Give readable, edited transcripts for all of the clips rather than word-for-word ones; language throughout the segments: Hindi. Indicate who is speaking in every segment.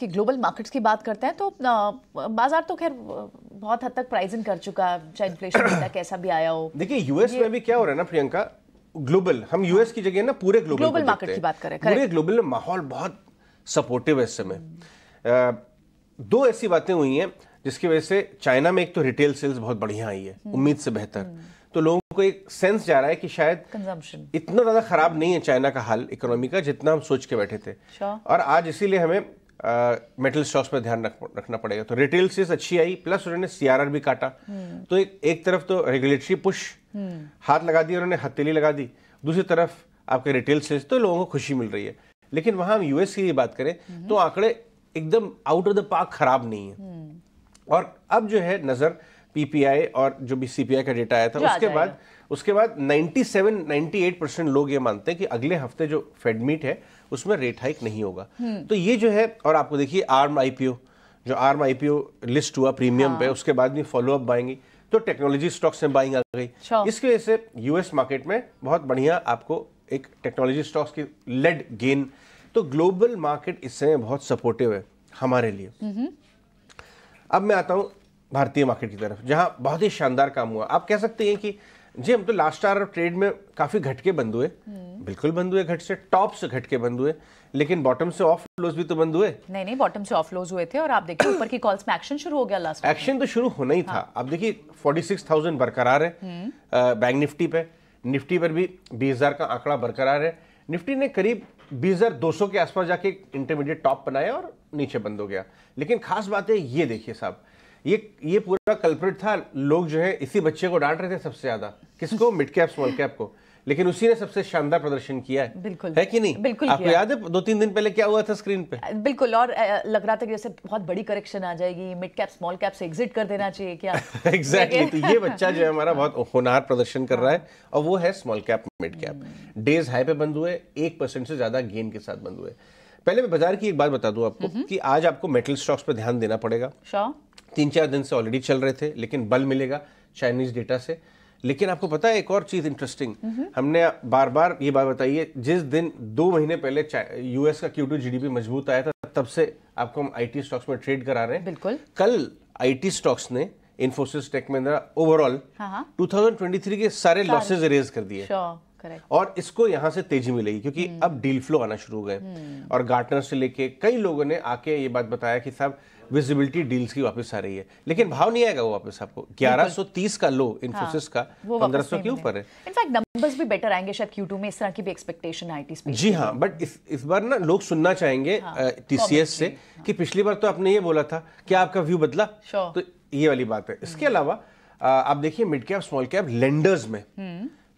Speaker 1: की ग्लोबल मार्केट्स की बात करते हैं तो बाजार तो खैर बहुत हद तक प्राइसिंग कर चुका है, चाहे इन्फ्लेशन डेटा कैसा भी आया हो।
Speaker 2: देखिए यूएस में भी क्या हो रहा है ना प्रियंका, ग्लोबल, हम यूएस की जगह ना पूरे ग्लोबल
Speaker 1: मार्केट की बात करें,
Speaker 2: पूरे ग्लोबल में माहौल बहुत सपोर्टिव है इस समय। दो ऐसी बातें हुई हैं जिसकी वजह से चाइना में एक तो रिटेल सेल्स बहुत बढ़िया आई है, उम्मीद से बेहतर, तो लोगों को एक सेंस जा रहा है कि शायद
Speaker 1: कंजम्पशन
Speaker 2: इतना ज्यादा खराब नहीं है चाइना का हाल इकोनॉमी का जितना हम सोच के बैठे थे। और आज इसीलिए हमें मेटल स्टॉक्स पर ध्यान रखना पड़ेगा। तो रिटेल सेल्स अच्छी आई, प्लस उन्होंने सीआरआर भी काटा। तो एक तरफ तो रेगुलेटरी पुश हाथ लगा दिया उन्होंने, हथेली लगा दी, दूसरी तरफ आपके रिटेल सेल्स, तो लोगों को खुशी मिल रही है। लेकिन वहां हम यूएस की बात करें तो आंकड़े एकदम आउट ऑफ द पार्क खराब नहीं है। और अब जो है नजर पीपीआई और जो भी सीपीआई का डेटा आया था उसके बाद 97-98% लोग ये मानते हैं कि अगले हफ्ते जो फेड मीट है उसमें रेट हाइक नहीं होगा। तो ये जो है, और आपको देखिए आर्म आईपीओ लिस्ट हुआ प्रीमियम पे, उसके बाद भी फॉलो अप बाइंग, तो टेक्नोलॉजी स्टॉक्स में बाइंग आ गई। इसकी वजह से यूएस मार्केट में बहुत बढ़िया आपको एक टेक्नोलॉजी स्टॉक्स की लेड गेन। तो ग्लोबल मार्केट इस समय बहुत सपोर्टिव है हमारे लिए। अब मैं आता हूं भारतीय मार्केट की तरफ, जहां बहुत ही शानदार काम हुआ। आप कह सकते हैं कि जी हम तो लास्ट आवर ट्रेड में काफी घटके बंद हुए, बिल्कुल बंद हुए, घट से टॉप से घटके बंद हुए, लेकिन बॉटम से ऑफ लोज भी तो बंद हुए।
Speaker 1: नहीं, बॉटम से ऑफ लोज हुए थे। और आप देखिए ऊपर की कॉल्स में एक्शन शुरू हो गया, लास्ट
Speaker 2: एक्शन तो शुरू होना ही था। आप देखिए 46,000 बरकरार है बैंक निफ्टी पर भी 20,000 का आंकड़ा बरकरार है। निफ्टी ने करीब 20,200 के आसपास जाके इंटरमीडिएट टॉप बनाया और नीचे बंद हो गया। लेकिन खास बात है ये देखिए साहब, ये पूरा कल्प्रिट था। लोग जो है इसी बच्चे को डांट रहे थे सबसे ज्यादा, किसको? मिड कैप स्मॉल कैप को, लेकिन उसी ने सबसे शानदार प्रदर्शन किया है।
Speaker 1: बिल्कुल
Speaker 2: है कि नहीं?
Speaker 1: बिल्कुल।
Speaker 2: आपको याद है 2-3 दिन पहले क्या हुआ था स्क्रीन पे?
Speaker 1: बिल्कुल। और लग रहा था कि जैसे बहुत बड़ी करेक्शन आ जाएगी, मिड कैप स्मॉल कैप से एग्जिट कर देना चाहिए क्या?
Speaker 2: एग्जैक्टली। तो ये बच्चा जो है हमारा बहुत होनहार प्रदर्शन कर रहा है, और वो है small cap mid cap. Days high पे बंद हुए, 1% से ज्यादा गेन के साथ बंद हुए। पहले मैं बाजार की एक बात बता दूं आपको कि आज आपको मेटल स्टॉक्स पे ध्यान देना पड़ेगा। 3-4 दिन से ऑलरेडी चल रहे थे, लेकिन बल मिलेगा चाइनीज डेटा से। लेकिन आपको पता है एक और चीज इंटरेस्टिंग, हमने बार बार ये बात बताई है, जिस दिन 2 महीने पहले यूएस का Q2 जीडीपी मजबूत आया था, तब से आपको हम आईटी स्टॉक्स में ट्रेड करा रहे हैं।
Speaker 1: बिल्कुल।
Speaker 2: कल आईटी स्टॉक्स ने इन्फोसिस, टेक महिंद्रा ओवरऑल 2023 के सारे लॉसेज इरेज कर दिए। और इसको यहां से तेजी मिलेगी क्योंकि अब डील फ्लो आना शुरू हो गए। और गार्टनर से लेके कई लोगों ने आके ये बात बताया कि साहब विजिबिलिटी डील्स की वापस आ रही है, लेकिन भाव नहीं आएगा वो वापस। आपको 1130 का लो इन्फोसिस का 1500 के ऊपर है।
Speaker 1: इनफैक्ट नंबर्स भी बेटर आएंगे शायद Q2 में, इस तरह की भी एक्सपेक्टेशन आईटी स्पेस।
Speaker 2: जी हाँ, बट इस बार ना लोग सुनना चाहेंगे टीसीएस से कि पिछली बार तो आपने ये बोला था, क्या आपका व्यू बदला? तो ये वाली बात है। इसके अलावा आप देखिए mid cap small cap lenders में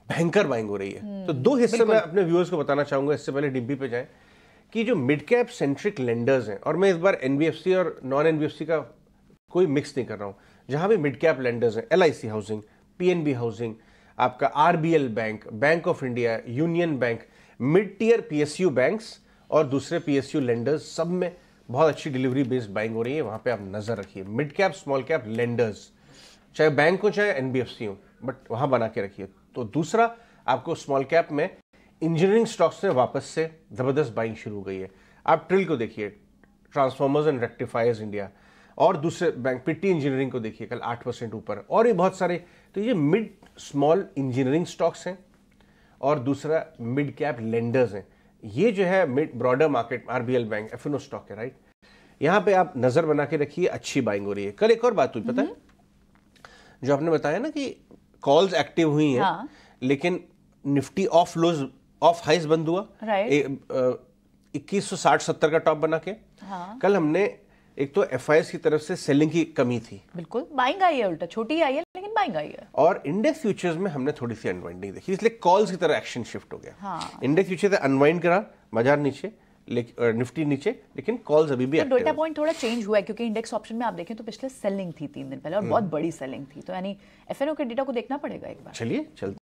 Speaker 2: भयंकर बाइंग हो रही है। तो 2 हिस्से मैं अपने व्यूअर्स को बताना चाहूंगा, इससे पहले डिब्बी पे जाएं, कि जो मिड कैप सेंट्रिक लेंडर्स हैं, और मैं इस बार एनबीएफसी और नॉन एनबीएफसी का कोई मिक्स नहीं कर रहा हूं, जहां भी मिड कैप लेंडर्स हैं, LIC हाउसिंग, PNB हाउसिंग, आपका RBL Bank, Bank of India, Union Bank, mid tier PSU banks और दूसरे PSU लेंडर्स, सब में बहुत अच्छी डिलीवरी बेस्ड बाइंग हो रही है। वहां पे आप नजर रखिए, mid cap small cap lenders, चाहे बैंक हो चाहे एनबीएफसी हो, बट वहां बना के रखिए। तो दूसरा, आपको स्मॉल कैप में इंजीनियरिंग स्टॉक्स में वापस से जबरदस्त बाइंग शुरू हो गई है। आप ट्रिल को देखिए, ट्रांसफॉर्मर्स एंड रेक्टिफायर्स इंडिया, और दूसरे बैंक पिट्टी इंजीनियरिंग को देखिए कल 8% ऊपर, और भी बहुत सारे। तो ये मिड स्मॉल इंजीनियरिंग स्टॉक्स हैं, और दूसरा मिड कैप लेंडर्स हैं। ये जो है mid broader market, RBL bank, FNO stock है, राइट? यहां पे आप नजर बना के रखिए, अच्छी बाइंग हो रही है। कल एक और बात हुई पता है, जो आपने बताया ना कि कॉल्स एक्टिव हुई हैं, लेकिन Nifty off lows off highs बंद हुआ 2160-70 का टॉप बना के। कल हमने एक तो FIs की तरफ से सेलिंग की कमी थी, बिल्कुल
Speaker 1: बाइंग आई है, उल्टा छोटी आई है लेकिन बाइंग आई है।
Speaker 2: और इंडेक्स फ्यूचर्स में हमने थोड़ी सी अनवाइंडिंग देखी, इसलिए कॉल्स की तरह एक्शन शिफ्ट हो गया। इंडेक्स फ्यूचर अनवाइंड करा, बाजार नीचे, निफ्टी नीचे, लेकिन कॉल्स अभी भी
Speaker 1: डेटा पॉइंट थोड़ा चेंज हुआ है, क्योंकि इंडेक्स ऑप्शन में आप देखें तो पिछले सेलिंग थी 3 दिन पहले, और बहुत बड़ी सेलिंग थी। तो यानी FNO के डेटा को देखना पड़ेगा एक बार।
Speaker 2: चलिए चलते